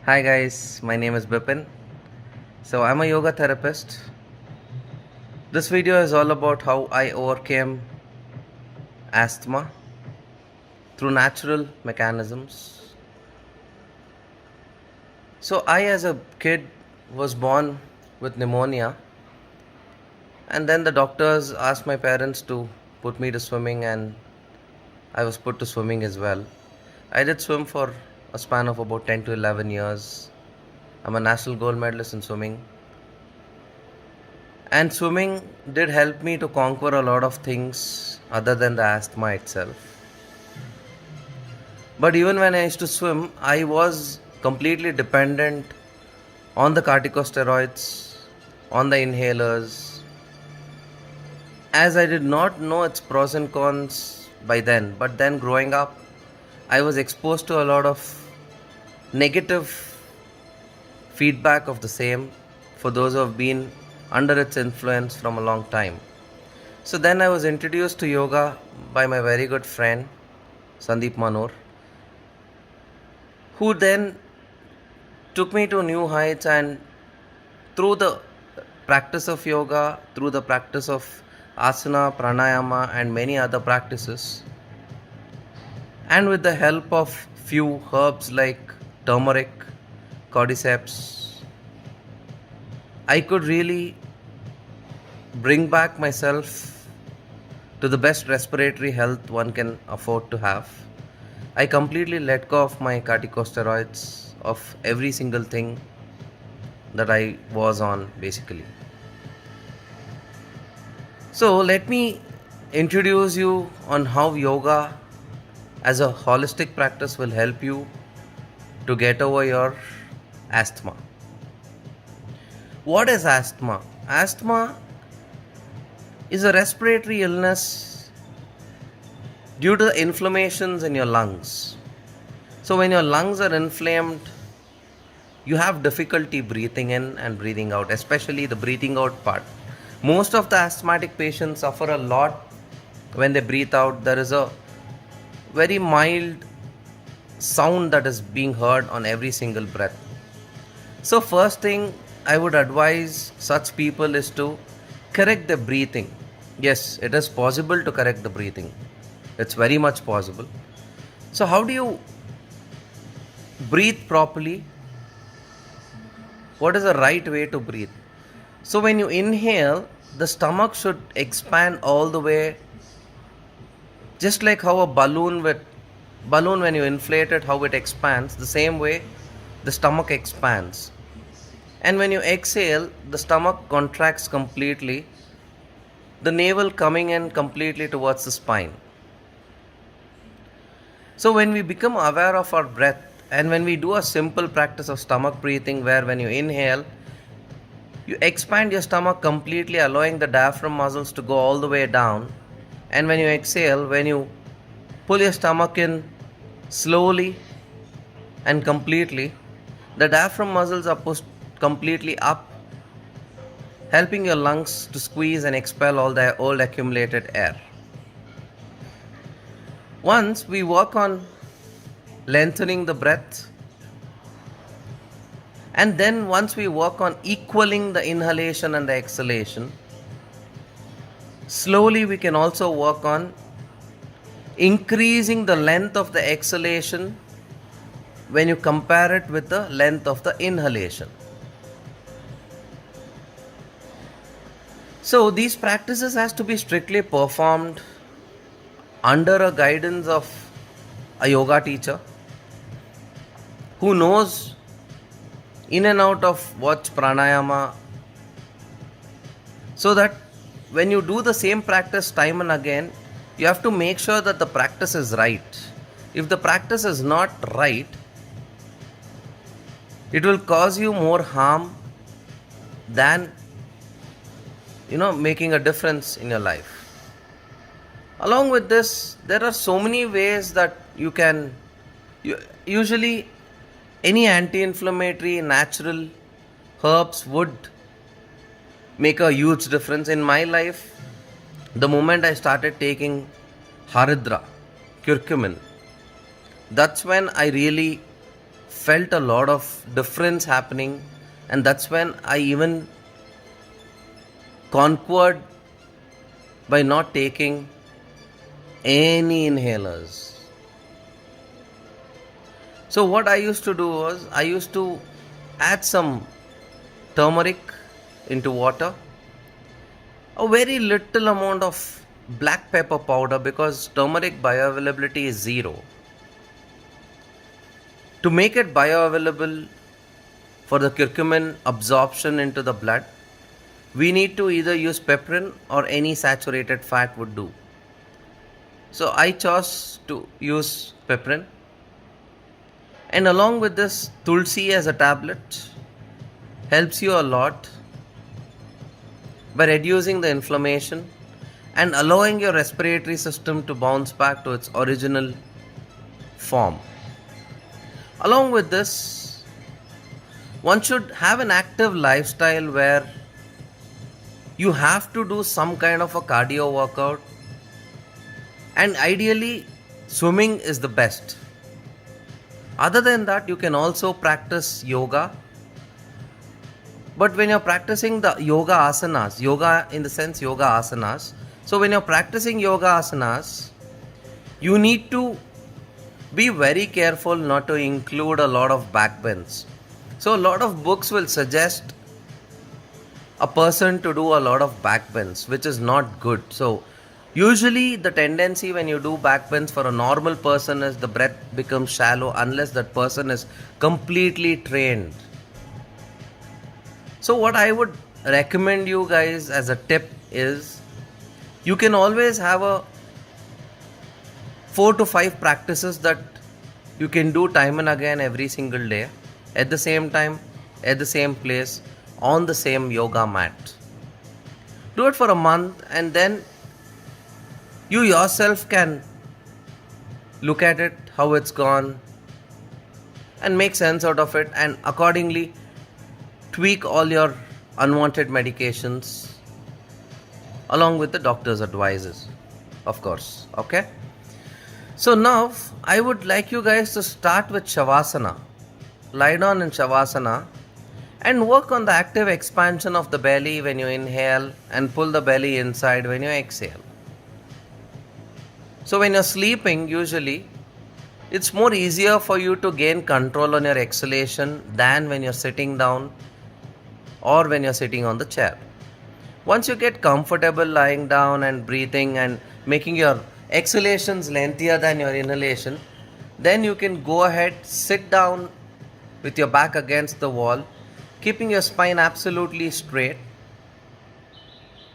Hi guys, my name is Bipin. So I'm a yoga therapist. This video is all about how I overcame asthma through natural mechanisms. So I as a kid was born with pneumonia, and then the doctors asked my parents to put me to swimming, and I was put to swimming as well. I did swim for a span of about 10 to 11 years. I'm a national gold medalist in swimming. And swimming did help me to conquer a lot of things other than the asthma itself. But even when I used to swim, I was completely dependent on the corticosteroids, on the inhalers, as I did not know its pros and cons by then. But then growing up, I was exposed to a lot of negative feedback of the same for those who have been under its influence from a long time. So then I was introduced to yoga by my very good friend Sandeep Manor, who then took me to new heights, and through the practice of yoga, through the practice of asana, pranayama and many other practices, and with the help of few herbs like turmeric, cordyceps, I could really bring back myself to the best respiratory health one can afford to have. I completely let go of my corticosteroids, of every single thing that I was on basically. So let me introduce you on how yoga as a holistic practice will help you to get over your asthma. What is asthma? Asthma is a respiratory illness due to the inflammations in your lungs. So when your lungs are inflamed, you have difficulty breathing in and breathing out, especially the breathing out part. Most of the asthmatic patients suffer a lot when they breathe out. There is a very mild sound that is being heard on every single breath. So first thing I would advise such people is to correct the breathing. Yes, it is possible to correct the breathing. It's very much possible. So how do you breathe properly? What is the right way to breathe? So when you inhale, the stomach should expand all the way, just like how a balloon when you inflate it, how it expands, the same way the stomach expands. And when you exhale, the stomach contracts completely, the navel coming in completely towards the spine. So when we become aware of our breath, and when we do a simple practice of stomach breathing, where when you inhale, you expand your stomach completely, allowing the diaphragm muscles to go all the way down. And when you exhale, when you pull your stomach in slowly and completely, the diaphragm muscles are pushed completely up, helping your lungs to squeeze and expel all the old accumulated air. Once we work on lengthening the breath, and then once we work on equaling the inhalation and the exhalation, slowly we can also work on increasing the length of the exhalation when you compare it with the length of the inhalation. So these practices has to be strictly performed under a guidance of a yoga teacher who knows in and out of what's pranayama, so that when you do the same practice time and again, you have to make sure that the practice is right. If the practice is not right, it will cause you more harm than making a difference in your life. Along with this, there are so many ways that you can usually any anti-inflammatory natural herbs would make a huge difference in my life. The moment I started taking haridra, curcumin, that's when I really felt a lot of difference happening, and that's when I even conquered by not taking any inhalers. So what I used to do was I used to add some turmeric into water, a very little amount of black pepper powder because turmeric bioavailability is 0. To make it bioavailable for the curcumin absorption into the blood, we need to either use peprin or any saturated fat would do. So I chose to use peprin, and along with this, tulsi as a tablet helps you a lot by reducing the inflammation and allowing your respiratory system to bounce back to its original form. Along with this, one should have an active lifestyle where you have to do some kind of a cardio workout, and ideally swimming is the best. Other than that, you can also practice yoga. But when you're practicing the yoga asanas, yoga in the sense yoga asanas, so when you're practicing yoga asanas, you need to be very careful not to include a lot of back bends. So a lot of books will suggest a person to do a lot of back bends, which is not good. So usually the tendency when you do back bends for a normal person is the breath becomes shallow unless that person is completely trained. So what I would recommend you guys as a tip is you can always have a 4 to 5 practices that you can do time and again every single day at the same time, at the same place, on the same yoga mat. Do it for a month, and then you yourself can look at it, how it's gone, and make sense out of it, and accordingly tweak all your unwanted medications along with the doctor's advices, of course. Okay, so now I would like you guys to start with Shavasana. Lie down in Shavasana and work on the active expansion of the belly when you inhale and pull the belly inside when you exhale. So when you're sleeping, usually it's more easier for you to gain control on your exhalation than when you're sitting down or when you're sitting on the chair. Once you get comfortable lying down and breathing and making your exhalations lengthier than your inhalation, then you can go ahead, sit down with your back against the wall, keeping your spine absolutely straight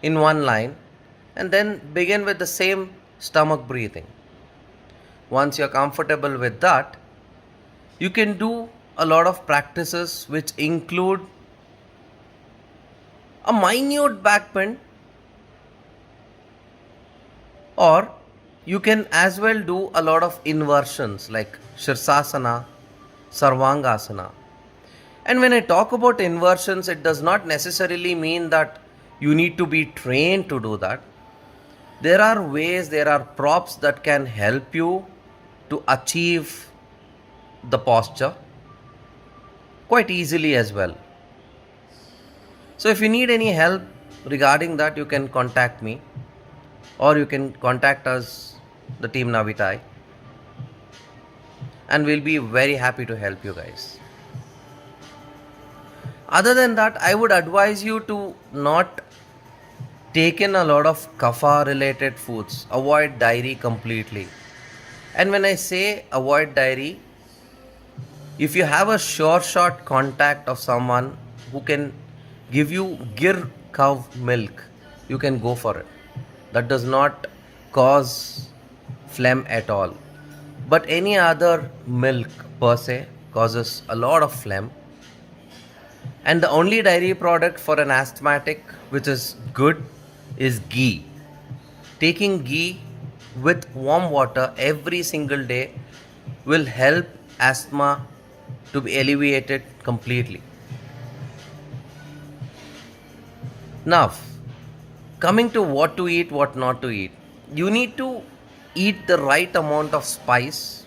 in one line, and then begin with the same stomach breathing. Once you're comfortable with that, you can do a lot of practices which include a minute back bend, or you can as well do a lot of inversions like Shirsasana, Sarvangasana. And when I talk about inversions, it does not necessarily mean that you need to be trained to do that. There are ways, there are props that can help you to achieve the posture quite easily as well. So if you need any help regarding that, you can contact me, or you can contact us, the team Navitae, and we'll be very happy to help you guys. Other than that, I would advise you to not take in a lot of kapha related foods. Avoid dairy completely. And when I say avoid dairy, if you have a sure shot contact of someone who can give you gir cow milk, you can go for it. That does not cause phlegm at all. But any other milk per se causes a lot of phlegm. And the only dairy product for an asthmatic which is good is ghee. Taking ghee with warm water every single day will help asthma to be alleviated completely. Now, coming to what to eat, what not to eat. You need to eat the right amount of spice.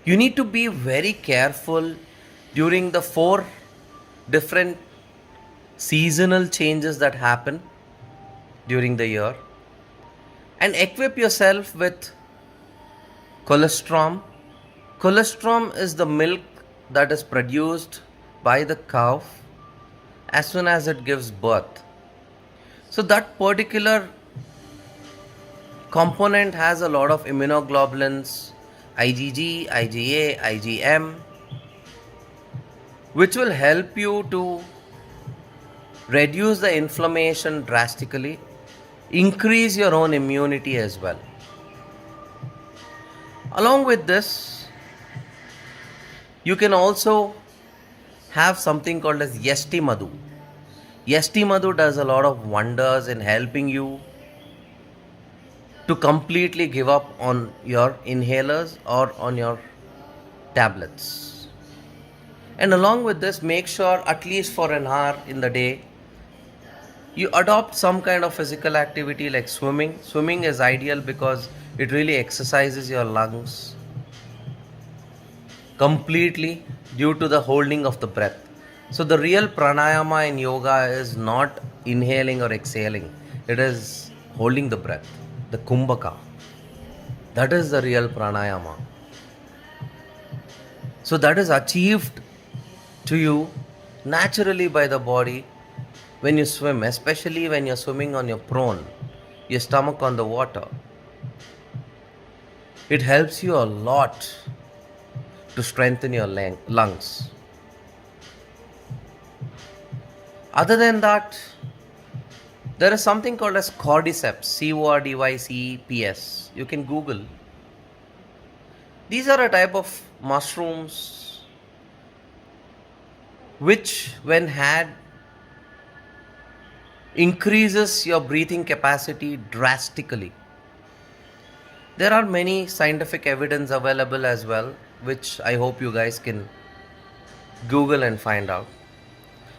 You need to be very careful during the 4 different seasonal changes that happen during the year, and equip yourself with colostrum. Colostrum is the milk that is produced by the cow as soon as it gives birth. So that particular component has a lot of immunoglobulins, IgG, IgA, IgM, which will help you to reduce the inflammation drastically, increase your own immunity as well. Along with this, you can also have something called as Yesti Madhu. Yesti Madhu does a lot of wonders in helping you to completely give up on your inhalers or on your tablets. And along with this, make sure at least for an hour in the day you adopt some kind of physical activity like swimming. Swimming is ideal because it really exercises your lungs completely due to the holding of the breath. So the real pranayama in yoga is not inhaling or exhaling, it is holding the breath, the kumbhaka. That is the real pranayama. So that is achieved to you naturally by the body when you swim, especially when you're swimming on your prone, your stomach on the water. It helps you a lot to strengthen your lungs. Other than that, there is something called as cordyceps, Cordyceps. You can Google. These are a type of mushrooms which, when had, increases your breathing capacity drastically. There are many scientific evidence available as well, which I hope you guys can Google and find out.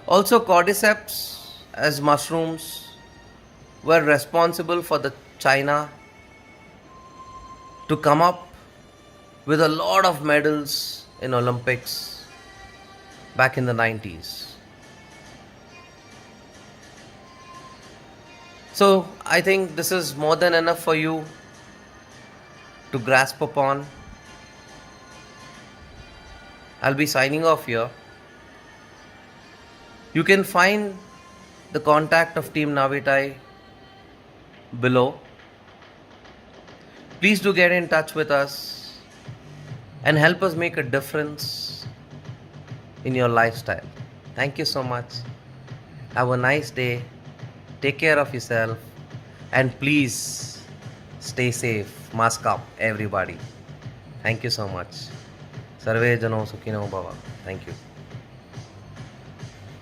Also, cordyceps as mushrooms were responsible for the China to come up with a lot of medals in Olympics back in the 90s. So I think this is more than enough for you to grasp upon. I'll be signing off here. You can find the contact of Team Navitae below. Please do get in touch with us and help us make a difference in your lifestyle. Thank you so much. Have a nice day. Take care of yourself and please stay safe. Mask up, everybody. Thank you so much. Sarve Jano Sukhino Bhava. Thank you.